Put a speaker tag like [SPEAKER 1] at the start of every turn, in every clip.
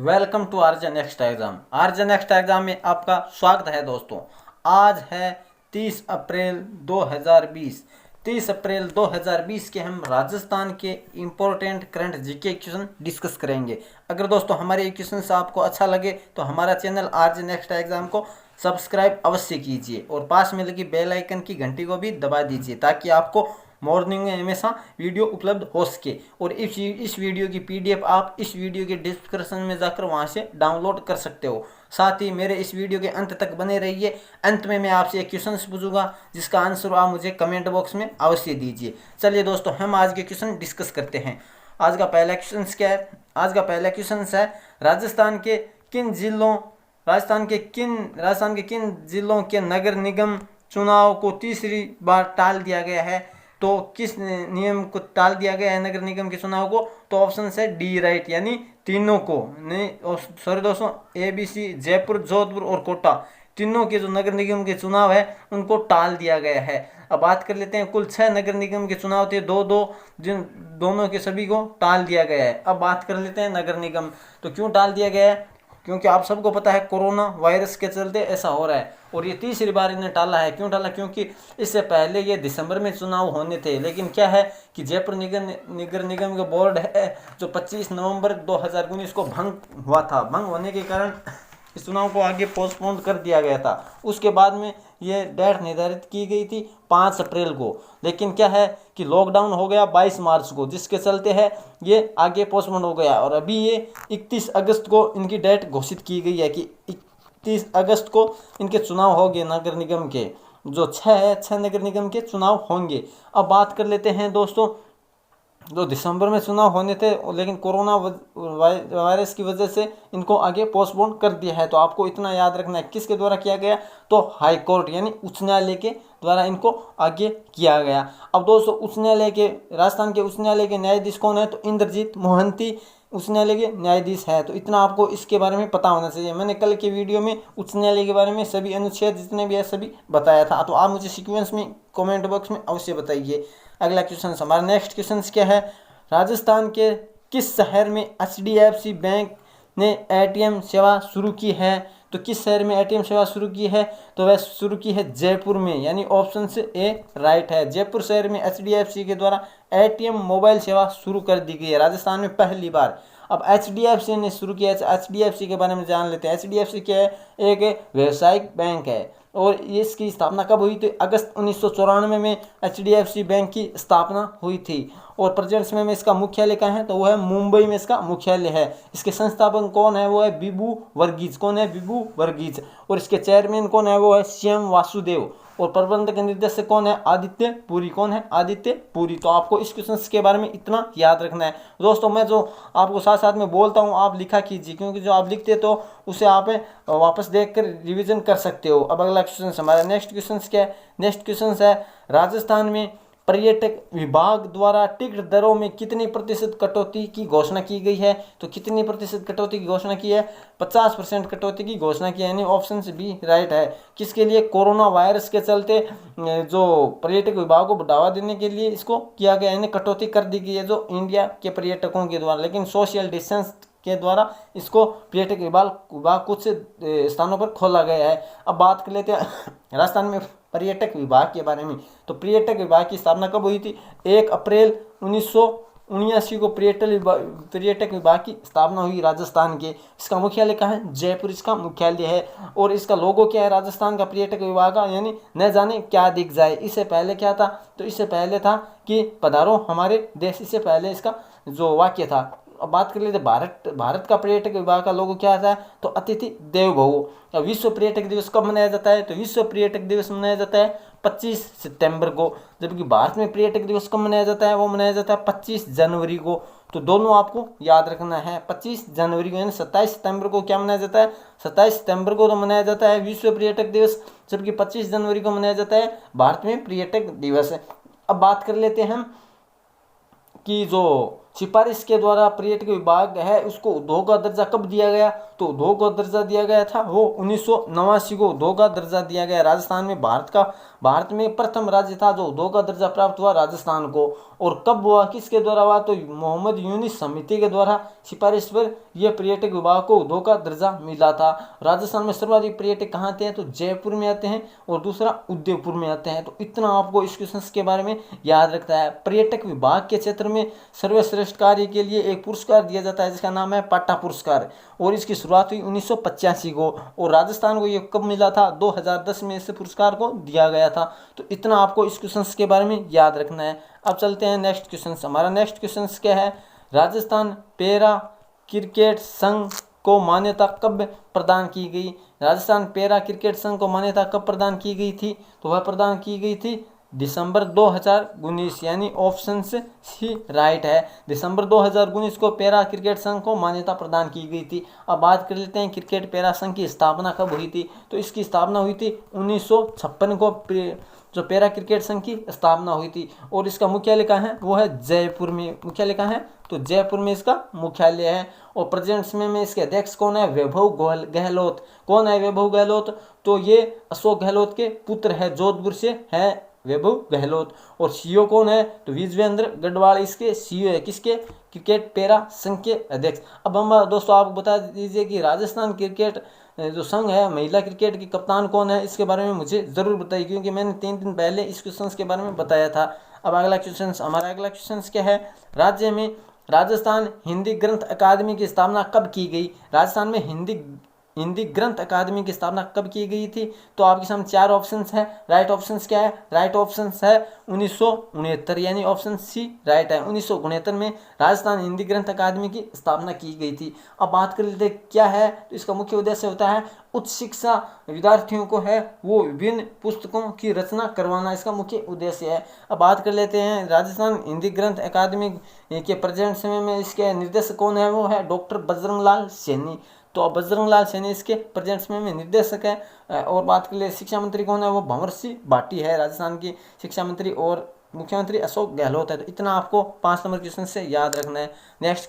[SPEAKER 1] Welcome to आर्जन next exam. आर्जन next exam में आपका स्वागत है दोस्तों। आज है 30 अप्रैल 2020। 30 अप्रैल 2020 के हम राजस्थान के important current GK question discuss करेंगे। अगर दोस्तों हमारे ये क्वेश्चन आपको अच्छा लगे तो हमारा चैनल आर्जन नेक्स्ट एग्ज़ाम को सब्सक्राइब अवश्य कीजिए और पास में लगी बेल आइकन की घंटी को भी दबा दीजिए ताकि आपको मॉर्निंग में हमेशा वीडियो उपलब्ध हो सके। और इस वीडियो की पीडीएफ आप इस वीडियो के डिस्क्रिप्शन में जाकर वहां से डाउनलोड कर सकते हो। साथ ही मेरे इस वीडियो के अंत तक बने रहिए। अंत में मैं आपसे एक क्वेश्चन पूछूंगा जिसका आंसर आप मुझे कमेंट बॉक्स में अवश्य दीजिए। चलिए दोस्तों हम आज के क्वेश्चन डिस्कस करते हैं। आज का पहला क्वेश्चन क्या है? आज का पहला क्वेश्चन है राजस्थान के किन जिलों के नगर निगम चुनाव को तीसरी बार टाल दिया गया है? तो किस नियम को टाल दिया गया है नगर निगम के चुनाव को? तो ऑप्शन है डी राइट, यानी तीनों को नहीं, सॉरी दोस्तों, A B C, Jaipur, Jodhpur और कोटा, तीनों के जो नगर निगम के चुनाव है उनको टाल दिया गया है। अब बात कर लेते हैं, कुल 6 नगर निगम के चुनाव थे, जिन दोनों के सभी को टाल दिया गया है। अब बात कर लेते हैं नगर निगम, तो क्यों टाल दिया गया है? क्योंकि आप सबको पता है कोरोना वायरस के चलते ऐसा हो रहा है और ये तीसरी बार इन्हें टाला है। क्यों टाला? क्योंकि इससे पहले ये दिसंबर में चुनाव होने थे, लेकिन क्या है कि जयपुर नगर निगम का बोर्ड है जो 25 नवंबर 2019 को भंग हुआ था। भंग होने के कारण इस चुनाव को आगे पोस्टपोन कर दिया गया था। उसके बाद में ये डेट निर्धारित की गई थी 5 अप्रैल को, लेकिन क्या है कि लॉकडाउन हो गया 22 मार्च को, जिसके चलते है ये आगे पोस्टपोन हो गया और अभी ये 31 अगस्त को इनकी डेट घोषित की गई है कि 31 अगस्त को इनके चुनाव होंगे। नगर निगम के जो 6 नगर निगम के चुनाव होंगे। अब बात कर लेते हैं दोस्तों, जो दिसंबर में चुनाव होने थे लेकिन कोरोना वायरस की वजह से इनको आगे पोस्टपोन कर दिया है। तो आपको इतना याद रखना है किसके द्वारा किया गया? तो हाई कोर्ट यानी उच्च न्यायालय के द्वारा इनको आगे किया गया। अब दोस्तों राजस्थान के उच्च न्यायालय के न्यायाधीश कौन है? तो इंद्रजीत मोहंती उच्च न्यायालय के न्यायाधीश है। तो इतना आपको इसके बारे में पता होना चाहिए। मैंने कल के वीडियो में उच्च न्यायालय के बारे में सभी अनुच्छेद जितने भी है सभी बताया था, तो आप मुझे सीक्वेंस में कमेंट बॉक्स में अवश्य बताइए। अगला क्वेश्चन, हमारा नेक्स्ट क्वेश्चन क्या है? राजस्थान के किस शहर में एचडीएफसी बैंक ने एटीएम सेवा शुरू की है? तो किस शहर में एटीएम सेवा शुरू की है? तो वह शुरू की है जयपुर में, यानी ऑप्शन से ए राइट है। जयपुर शहर में एचडीएफसी के द्वारा एटीएम मोबाइल सेवा शुरू कर दी गई है राजस्थान में पहली बार। अब एचडीएफसी ने शुरू किया है। एचडीएफसी के बारे में जान लेते हैं। एचडीएफसी क्या है? एक व्यावसायिक बैंक है और इसकी स्थापना कब हुई थी? अगस्त 1994 में एचडीएफसी बैंक की स्थापना हुई थी। और प्रेजेंट समय में इसका मुख्यालय कहाँ है? तो वो है मुंबई में इसका मुख्यालय है। इसके संस्थापक कौन है? वो है बिबू वर्गीज। कौन है? बिबू वर्गीज। और इसके चेयरमैन कौन है? वो है सीएम वासुदेव। और प्रबंधक निर्देशक कौन है? आदित्य पुरी। कौन है? आदित्य पुरी। तो आपको इस क्वेश्चन के बारे में इतना याद रखना है दोस्तों। मैं जो आपको साथ साथ में बोलता हूँ आप लिखा कीजिए, क्योंकि जो आप लिखते तो उसे आप वापस देखकर रिवीजन कर सकते हो। अब अगला क्वेश्चन हमारा नेक्स्ट क्वेश्चन क्या है? नेक्स्ट क्वेश्चन है राजस्थान में पर्यटक विभाग द्वारा टिकट दरों में कितनी प्रतिशत कटौती की घोषणा की गई है? तो कितनी प्रतिशत कटौती की घोषणा की है? 50% कटौती की घोषणा की है, यानी ऑप्शन बी राइट है। किसके लिए? कोरोना वायरस के चलते जो पर्यटक विभाग को बढ़ावा देने के लिए इसको किया गया, यानी कटौती कर दी गई है जो इंडिया के पर्यटकों के द्वारा, लेकिन सोशल डिस्टेंस के द्वारा इसको पर्यटक विभाग कुछ स्थानों पर खोला गया है। अब बात कर लेते हैं राजस्थान में पर्यटक विभाग के बारे में। तो पर्यटक विभाग की स्थापना कब हुई थी? 1 अप्रैल 1979 को पर्यटक विभाग की स्थापना हुई राजस्थान के। इसका मुख्यालय कहाँ है? जयपुर इसका मुख्यालय है। और इसका लोगो क्या है राजस्थान का पर्यटक विभाग का? यानी न जाने क्या दिख जाए। इससे पहले क्या था? तो इससे पहले था कि पधारो हमारे देश। इससे पहले इसका जो वाक्य था। अब बात कर लेते भारत का पर्यटक विभाग का लोगो क्या आता है? तो अतिथि देवो भव। विश्व पर्यटक दिवस कब मनाया जाता है? तो विश्व पर्यटक दिवस मनाया जाता है 25 सितंबर को, जबकि भारत में पर्यटक दिवस कब मनाया जाता है? वो मनाया जाता है 25 जनवरी को। तो दोनों आपको याद रखना है। 25 जनवरी को, यानी 27 सितंबर को क्या मनाया जाता है? 27 सितंबर को तो मनाया जाता है विश्व पर्यटक दिवस, जबकि 25 जनवरी को मनाया जाता है भारत में पर्यटक दिवस। अब बात कर लेते हैं हम कि जो सिफारिश के द्वारा पर्यटक विभाग है उसको उद्योग का दर्जा कब दिया गया, तो उद्योग का दर्जा दिया गया था वो 1989 को उद्योग का दर्जा दिया गया। राजस्थान में भारत में प्रथम राज्य था जो उद्योग का दर्जा प्राप्त हुआ राजस्थान को। और कब हुआ, किसके द्वारा हुआ, तो मोहम्मद यूनिस समिति के द्वारा सिफारिश पर यह पर्यटक विभाग को उद्योग का दर्जा मिला था। राजस्थान में सर्वाधिक पर्यटक कहाँ आते हैं, तो जयपुर में आते हैं और दूसरा उदयपुर में आते हैं। तो इतना आपको इस क्वेश्चन के बारे में याद रखता है। पर्यटक विभाग के क्षेत्र में सर्वश्रेष्ठ कार्य के लिए एक पुरस्कार दिया जाता है जिसका नाम है पाटा पुरस्कार, और इसकी शुरुआत हुई 1985 को, और राजस्थान को ये कब मिला था, 2010 में इस पुरस्कार को दिया गया था। तो इतना आपको इस क्वेश्चन के बारे में याद रखना है। अब चलते हैं नेक्स्ट क्वेश्चन। हमारा नेक्स्ट क्वेश्चन क्या है, राजस्थान पैरा क्रिकेट संघ को मान्यता कब प्रदान की गई। राजस्थान पैरा क्रिकेट संघ को मान्यता कब प्रदान की गई थी, तो वह प्रदान की गई थी दिसंबर 2019, यानी ऑप्शन सी राइट है। दिसंबर 2019 को पैरा क्रिकेट संघ को मान्यता प्रदान की गई थी। अब बात कर लेते हैं क्रिकेट पैरा संघ की स्थापना कब हुई थी, तो इसकी स्थापना हुई थी 1956 को जो पैरा क्रिकेट संघ की स्थापना हुई थी। और इसका मुख्यालय कहाँ है, वो है जयपुर में। मुख्यालय कहाँ है, तो जयपुर में इसका मुख्यालय है। और प्रेजेंट समय में इसके अध्यक्ष कौन है, वैभव गहलोत। कौन है वैभव गहलोत, तो ये अशोक गहलोत के पुत्र है, जोधपुर से है वैभव गहलोत। और सीईओ कौन है, तो विजयेंद्र गढ़वाल इसके सीईओ है, किसके, क्रिकेट पैरा संघ के अध्यक्ष। अब हम दोस्तों आपको बता दीजिए कि राजस्थान क्रिकेट जो संघ है महिला क्रिकेट की कप्तान कौन है, इसके बारे में मुझे ज़रूर बताइए क्योंकि मैंने 3 दिन पहले इस क्वेश्चन के बारे में बताया था। अब अगला क्वेश्चन, हमारा अगला क्वेश्चन क्या है, राज्य में राजस्थान हिंदी ग्रंथ अकादमी की स्थापना कब की गई। राजस्थान में हिंदी ग्रंथ अकादमी की स्थापना कब की गई थी, तो आपके सामने 4 ऑप्शंस है। राइट ऑप्शंस क्या है, राइट ऑप्शंस है 1969, यानी ऑप्शन सी राइट है। 1969 में राजस्थान हिंदी ग्रंथ अकादमी की स्थापना की गई थी। अब बात कर लेते क्या है, तो इसका मुख्य उद्देश्य होता है उच्च शिक्षा विद्यार्थियों को है वो विभिन्न पुस्तकों की रचना करवाना, इसका मुख्य उद्देश्य है। अब बात कर लेते हैं राजस्थान हिंदी ग्रंथ अकादमी के प्रेजेंट समय में इसके निर्देशक कौन है, वो है डॉक्टर बजरंग लाल सैनी। तो अब बजरंग लाल सैनी इसके प्रेजेंट समय में निर्देशक है। और बात कर ले शिक्षा मंत्री कौन है, वो भंवर सिंह भाटी है राजस्थान की शिक्षा मंत्री, और मुख्यमंत्री अशोक गहलोत है। तो इतना आपको 5 नंबर क्वेश्चन से याद रखना है। नेक्स्ट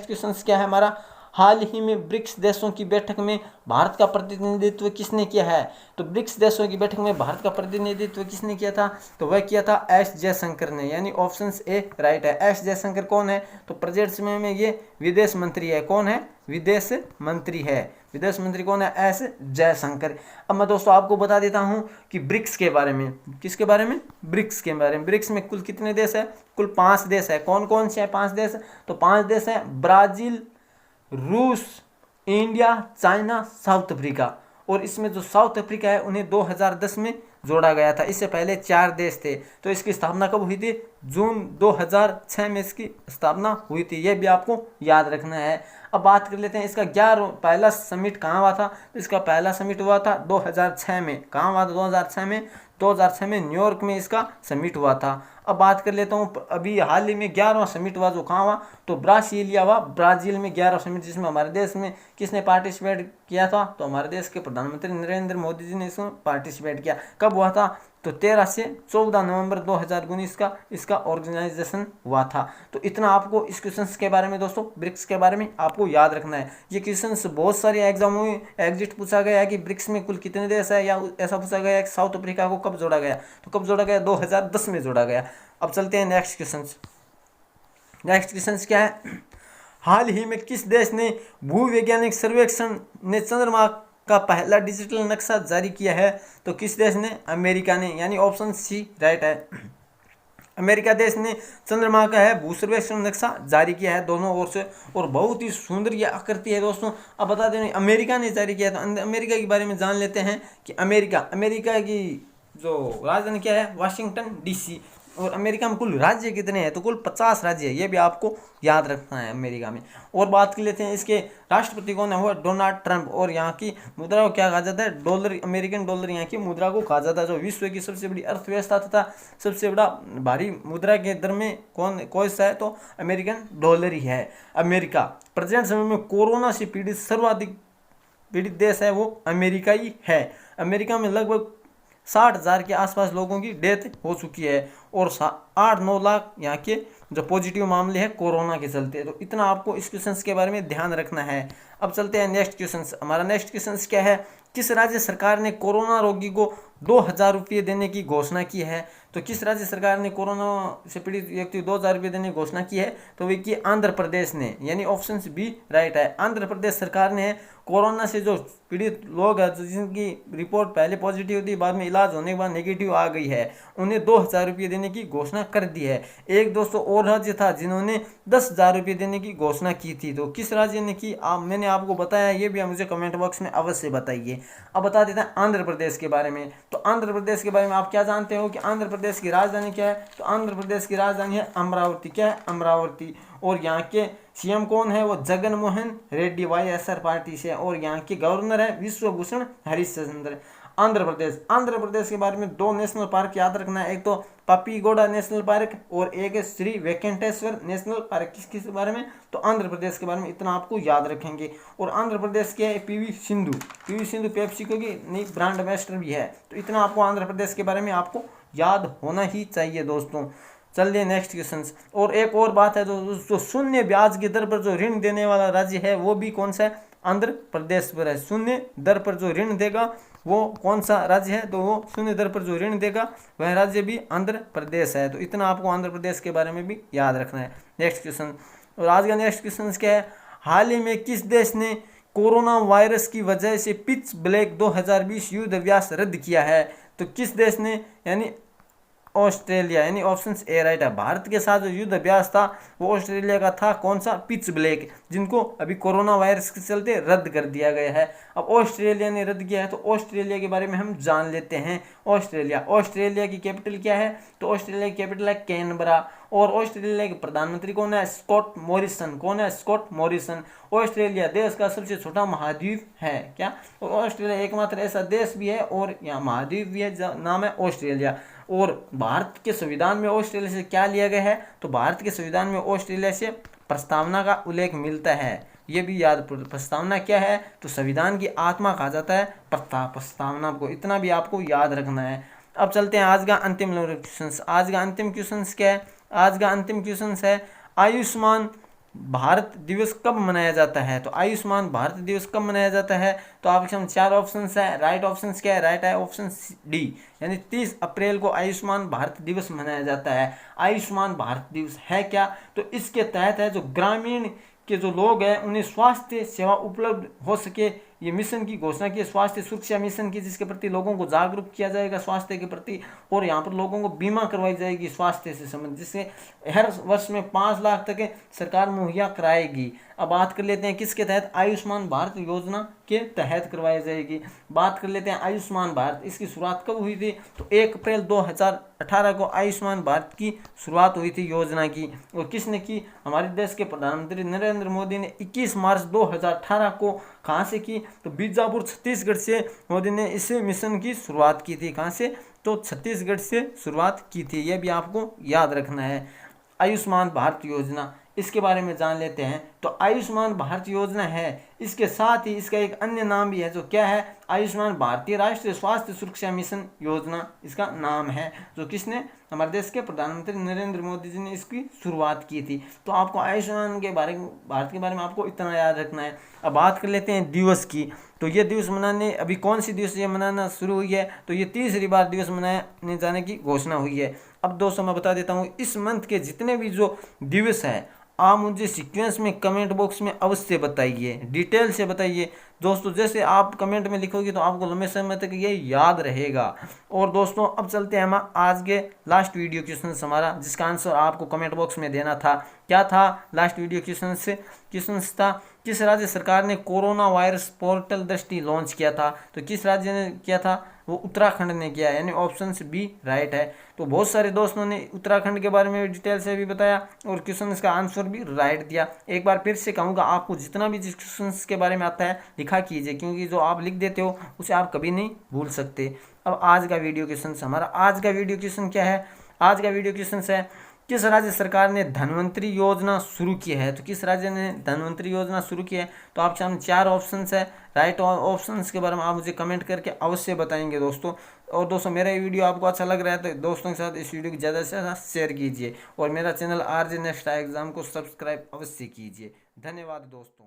[SPEAKER 1] क्वेश्चन क्या है हमारा, हाल ही में ब्रिक्स देशों की बैठक में भारत का प्रतिनिधित्व किसने किया है। तो ब्रिक्स देशों की बैठक में भारत का प्रतिनिधित्व किसने किया था, तो वह किया था एस जयशंकर ने, यानी ऑप्शन ए राइट है। एस जयशंकर कौन है, तो प्रेजेंट समय में ये विदेश मंत्री है। कौन है, विदेश मंत्री है। विदेश मंत्री कौन है, एस जयशंकर। अब मैं दोस्तों आपको बता देता हूं कि ब्रिक्स के बारे में, किसके बारे में, ब्रिक्स के बारे में। ब्रिक्स में कुल कितने देश है, कुल 5 देश है। कौन कौन से है 5 देश, तो 5 देश है ब्राजील, रूस, इंडिया, चाइना, साउथ अफ्रीका। और इसमें जो साउथ अफ्रीका है उन्हें 2010 में जोड़ा गया था। इससे पहले 4 देश थे। तो इसकी स्थापना कब हुई थी, जून 2006 में इसकी स्थापना हुई थी। यह भी आपको याद रखना है। अब बात कर लेते हैं इसका पहला समिट कहाँ हुआ था, तो इसका पहला समिट हुआ था 2006 में। कहाँ हुआ था, 2006 में न्यूयॉर्क में इसका समिट हुआ था। अब बात कर लेता हूँ अभी हाल ही में 11वां समिट हुआ जो कहाँ हुआ, तो ब्रासीलिया हुआ, ब्राज़ील में 11वां समिट, जिसमें हमारे देश में किसने पार्टिसिपेट किया था, तो हमारे देश के प्रधानमंत्री नरेंद्र मोदी जी ने इसमें पार्टिसिपेट किया। कब हुआ था, तो 13 से 14 नवंबर 2019 का इसका ऑर्गेनाइजेशन हुआ था। तो इतना आपको इस क्वेश्चन के बारे में दोस्तों, ब्रिक्स के बारे में आपको याद रखना है। ये क्वेश्चन बहुत सारे एग्जामों में एग्जिट पूछा गया है कि ब्रिक्स में कुल कितने देश है, या ऐसा पूछा गया है कि साउथ अफ्रीका को कब जोड़ा गया, तो कब जोड़ा गया, 2010 में जोड़ा गया। अब चलते हैं नेक्स्ट क्वेश्चन क्या है, हाल ही में किस देश ने भूवैज्ञानिक सर्वेक्षण ने चंद्रमा का पहला डिजिटल नक्शा जारी किया है, तो किस देश ने, अमेरिका ने, यानी ऑप्शन सी राइट है। अमेरिका देश ने चंद्रमा का है भू सर्वेक्षण नक्शा जारी किया है दोनों ओर से, और बहुत ही सुंदर यह आकृति है दोस्तों। अब बता दें अमेरिका ने जारी किया, तो अमेरिका के बारे में जान लेते हैं कि अमेरिका की जो राजधानी क्या है, वाशिंगटन डीसी। और अमेरिका में कुल राज्य कितने हैं, तो कुल 50 राज्य है। ये भी आपको याद रखना है अमेरिका में। और बात कर लेते हैं इसके राष्ट्रपति कौन है, वो डोनाल्ड ट्रंप। और यहाँ की मुद्रा को क्या कहा जाता है, डॉलर, अमेरिकन डॉलर यहाँ की मुद्रा को कहा जाता है, जो विश्व की सबसे बड़ी अर्थव्यवस्था तथा सबसे बड़ा भारी मुद्रा के दर में कौन सा है, तो अमेरिकन डॉलर ही है। अमेरिका प्रेजेंट समय में कोरोना से पीड़ित सर्वाधिक पीड़ित देश है, वो अमेरिका ही है। अमेरिका में लगभग 60,000 के आसपास लोगों की डेथ हो चुकी है, और 8-9 लाख यहाँ के जो पॉजिटिव मामले हैं कोरोना के चलते। तो इतना आपको इस क्वेश्चन के बारे में ध्यान रखना है। अब चलते हैं नेक्स्ट क्वेश्चन। हमारा नेक्स्ट क्वेश्चन क्या है, किस राज्य सरकार ने कोरोना रोगी को 2000 रुपये देने की घोषणा की है। तो किस राज्य सरकार ने कोरोना से पीड़ित व्यक्ति को 2000 रुपये देने की घोषणा की है, तो वे की आंध्र प्रदेश ने, यानी ऑप्शन बी राइट है। आंध्र प्रदेश सरकार ने कोरोना से जो पीड़ित लोग हैं, जिनकी रिपोर्ट पहले पॉजिटिव थी, बाद में इलाज होने के बाद नेगेटिव आ गई है, उन्हें 2000 रुपये देने की घोषणा कर दी है। एक दोस्तों और राज्य था जिन्होंने 10,000 रुपये देने की घोषणा की थी। तो किस राज्य ने की, मैंने आपको बताया, ये भी मुझे कमेंट बॉक्स में अवश्य बताइए। अब बता देते हैं आंध्र प्रदेश के बारे में। तो आंध्र प्रदेश के बारे में आप क्या जानते हो कि आंध्र प्रदेश की राजधानी क्या है। तो आंध्र प्रदेश की राजधानी है अमरावती। क्या है, अमरावती। और यहाँ के सीएम कौन है, वो जगन मोहन रेड्डी वाईएसआर पार्टी से। और यहाँ के गवर्नर है विश्वभूषण हरिश्चंद्र। आंध्र प्रदेश के बारे में 2 नेशनल पार्क याद रखना है, एक तो पपीगोड़ा नेशनल पार्क और एक है श्री वेंकटेश्वर नेशनल पार्क। किस बारे में, तो आंध्र प्रदेश के बारे में इतना आपको याद रखेंगे। और आंध्र प्रदेश के पीवी सिंधु पेप्सिको की नई ब्रांड एम्बेसडर भी है। तो इतना आपको आंध्र प्रदेश के बारे में आपको याद होना ही चाहिए दोस्तों। चलिए नेक्स्ट क्वेश्चन। और एक और बात है, जो शून्य ब्याज की दर पर जो ऋण देने वाला राज्य है वो भी कौन सा है, आंध्र प्रदेश पर है। शून्य दर पर जो ऋण देगा वो कौन सा राज्य है, तो वो शून्य दर पर जो ऋण देगा वह राज्य भी आंध्र प्रदेश है। तो इतना आपको आंध्र प्रदेश के बारे में भी याद रखना है। Next question. और आज का नेक्स्ट क्वेश्चन क्या है, हाल ही में किस देश ने कोरोना वायरस की वजह से पिच ब्लैक 2020 युद्ध अभ्यास रद्द किया है। तो किस देश ने, यानी ऑस्ट्रेलिया, यानी ऑप्शन ए राइट है। भारत के साथ जो युद्ध अभ्यास था वो ऑस्ट्रेलिया का था, कौन सा, पिच ब्लैक, जिनको अभी कोरोना वायरस के चलते रद्द कर दिया गया है। अब ऑस्ट्रेलिया ने रद्द किया है, तो ऑस्ट्रेलिया के बारे में हम जान लेते हैं। ऑस्ट्रेलिया की कैपिटल क्या है, तो ऑस्ट्रेलिया की कैपिटल है कैनबरा। और ऑस्ट्रेलिया के प्रधानमंत्री कौन है, स्कॉट मॉरिसन। ऑस्ट्रेलिया देश का सबसे छोटा महाद्वीप है। क्या, और ऑस्ट्रेलिया एकमात्र ऐसा देश भी है और यहाँ महाद्वीप भी है, नाम है ऑस्ट्रेलिया। और भारत के संविधान में ऑस्ट्रेलिया से क्या लिया गया है, तो भारत के संविधान में ऑस्ट्रेलिया से प्रस्तावना का उल्लेख मिलता है। ये भी याद, प्रस्तावना क्या है, तो संविधान की आत्मा कहा जाता है प्रस्तावना को। इतना भी आपको याद रखना है। अब चलते हैं आज का अंतिम क्वेश्चन। आज का अंतिम क्वेश्चन क्या है, आज का अंतिम क्वेश्चन है आयुष्मान भारत दिवस कब मनाया जाता है। तो आयुष्मान भारत दिवस कब मनाया जाता है, तो आपके सामने 4 ऑप्शन है। राइट ऑप्शन क्या है, राइट है ऑप्शन डी, यानी 30 अप्रैल को आयुष्मान भारत दिवस मनाया जाता है। आयुष्मान भारत दिवस है क्या, तो इसके तहत है जो ग्रामीण के जो लोग हैं उन्हें स्वास्थ्य सेवा उपलब्ध हो सके, ये मिशन की घोषणा की, स्वास्थ्य सुरक्षा मिशन की, जिसके प्रति लोगों को जागरूक किया जाएगा स्वास्थ्य के प्रति। और यहाँ पर लोगों को बीमा करवाई जाएगी स्वास्थ्य से संबंधित, जिससे हर वर्ष में 5 लाख तक सरकार मुहैया कराएगी। अब बात कर लेते हैं किसके तहत, आयुष्मान भारत योजना के तहत करवाई जाएगी। बात कर लेते हैं आयुष्मान भारत, इसकी शुरुआत कब हुई थी, तो 1 अप्रैल 2018 को आयुष्मान भारत की शुरुआत हुई थी योजना की। और किसने की, हमारे देश के प्रधानमंत्री नरेंद्र मोदी ने 21 मार्च 2018 को कहाँ से की, तो बीजापुर छत्तीसगढ़ से मोदी ने इस मिशन की शुरुआत की थी। कहाँ से, तो छत्तीसगढ़ से शुरुआत की थी। यह भी आपको याद रखना है। आयुष्मान भारत योजना, इसके बारे में जान लेते हैं। तो आयुष्मान भारत योजना है, इसके साथ ही इसका एक अन्य नाम भी है, जो क्या है, आयुष्मान भारतीय राष्ट्रीय स्वास्थ्य सुरक्षा मिशन योजना इसका नाम है, जो किसने, हमारे देश के प्रधानमंत्री नरेंद्र मोदी जी ने इसकी शुरुआत की थी। तो आपको आयुष्मान के बारे में, भारत के बारे में आपको इतना याद रखना है। अब बात कर लेते हैं दिवस की। तो ये दिवस मनाने, अभी कौन सी दिवस ये मनाना शुरू हुई है, तो ये तीसरी बार दिवस मनाने जाने की घोषणा हुई है। अब दोस्तों मैं बता देता हूँ, इस मंथ के जितने भी जो दिवस है आप मुझे सीक्वेंस में कमेंट बॉक्स में अवश्य बताइए, डिटेल से बताइए दोस्तों। जैसे आप कमेंट में लिखोगे तो आपको लंबे समय तक ये याद रहेगा। और दोस्तों अब चलते हैं हम आज के लास्ट वीडियो क्वेश्चन हमारा, जिसका आंसर आपको कमेंट बॉक्स में देना था। क्या था लास्ट वीडियो क्वेश्चन था, किस राज्य सरकार ने कोरोना वायरस पोर्टल दृष्टि लॉन्च किया था। तो किस राज्य ने किया था, वो उत्तराखंड ने किया, यानी ऑप्शन बी राइट है। तो बहुत सारे दोस्तों ने उत्तराखंड के बारे में डिटेल से भी बताया और क्वेश्चन का आंसर भी राइट दिया। एक बार फिर से कहूँगा, आपको जितना भी जिस क्वेश्चन के बारे में आता है लिखा कीजिए, क्योंकि जो आप लिख देते हो उसे आप कभी नहीं भूल सकते। अब आज का वीडियो क्वेश्चन हमारा, आज का वीडियो क्वेश्चन क्या है, आज का वीडियो क्वेश्चन है किस राज्य सरकार ने धन्वंतरी योजना शुरू की है? तो किस राज्य ने धन्वंतरी योजना शुरू की है? तो आपके सामने 4 ऑप्शंस है। राइट ऑप्शंस के बारे में आप मुझे कमेंट करके अवश्य बताएंगे दोस्तों। और दोस्तों मेरा ये वीडियो आपको अच्छा लग रहा है तो दोस्तों के साथ इस वीडियो को ज़्यादा से ज़्यादा शेयर कीजिए और मेरा चैनल RJ नेक्स्ट एग्जाम को सब्सक्राइब अवश्य कीजिए। धन्यवाद दोस्तों।